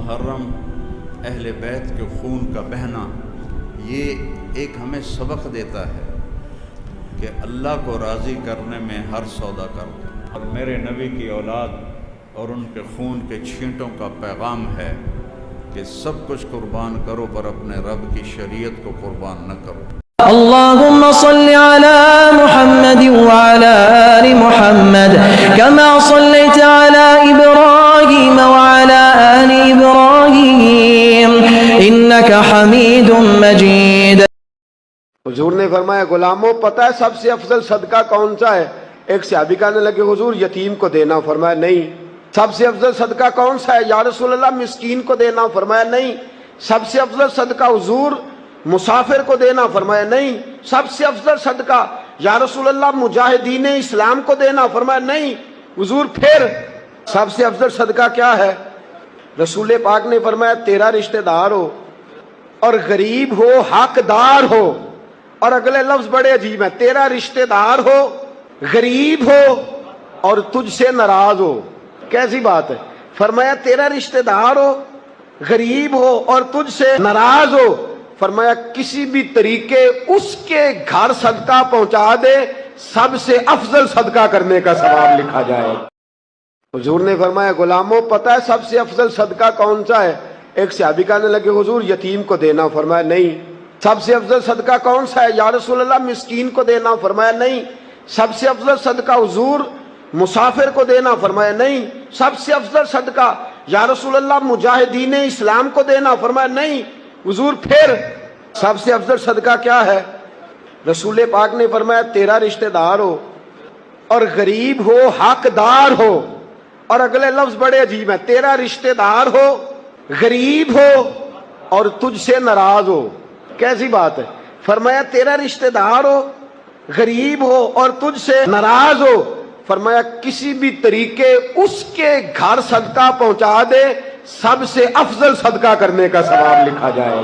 محرم اہل بیت کے خون کا بہنا یہ ایک ہمیں سبق دیتا ہے کہ اللہ کو راضی کرنے میں ہر سودا کرو، اور میرے نبی کی اولاد اور ان کے خون کے چھینٹوں کا پیغام ہے کہ سب کچھ قربان کرو پر اپنے رب کی شریعت کو قربان نہ کرو۔ اللهم صل على محمد وعلى آل محمد كما صليت على إبراهيم وعلى آل إبراهيم إنك حميد مجيد۔ حضور نے فرمایا غلاموں پتہ ہے سب سے افضل صدقہ کون سا ہے؟ ایک صحابی کہنے لگے حضور یتیم کو دینا، فرمایا نہیں۔ سب سے افضل صدقہ کون سا ہے یا رسول اللہ؟ مسکین کو دینا، فرمایا نہیں۔ سب سے افضل صدقہ حضور مسافر کو دینا، فرمایا نہیں۔ سب سے افضل صدقہ یا رسول اللہ مجاہدین اسلام کو دینا، فرمایا نہیں۔ حضور پھر سب سے افضل صدقہ کیا ہے؟ رسول پاک نے فرمایا تیرا رشتہ دار ہو اور غریب ہو، حقدار ہو، اور اگلے لفظ بڑے عجیب ہیں، تیرا رشتہ دار ہو، غریب ہو اور تجھ سے ناراض ہو۔ کیسی بات ہے؟ فرمایا تیرا رشتہ دار ہو، غریب ہو اور تجھ سے ناراض ہو، فرمایا کسی بھی طریقے اس کے گھر صدقہ پہنچا دے، سب سے افضل صدقہ کرنے کا ثواب لکھا جائے۔ حضور نے فرمایا غلاموں پتہ ہے سب سے افضل صدقہ کون سا ہے؟ ایک صحابی کہنے لگے حضور یتیم کو دینا، فرمایا نہیں۔ سب سے افضل صدقہ کون سا ہے یا رسول اللہ مسکین کو دینا، فرمایا نہیں۔ سب سے افضل صدقہ حضور مسافر کو دینا، فرمایا نہیں۔ سب سے افضل صدقہ یا رسول اللہ مجاہدین اسلام کو دینا، فرمایا نہیں۔ حضور پھر سب سے افضل صدقہ کیا ہے؟ رسول پاک نے فرمایا تیرا رشتہ دار ہو اور غریب ہو، حقدار ہو، اور اگلے لفظ بڑے عجیب ہیں، تیرا رشتہ دار ہو، غریب ہو اور تجھ سے ناراض ہو۔ کیسی بات ہے؟ فرمایا تیرا رشتہ دار ہو، غریب ہو اور تجھ سے ناراض ہو، فرمایا کسی بھی طریقے اس کے گھر صدقہ پہنچا دے، سب سے افضل صدقہ کرنے کا ثواب لکھا جائے۔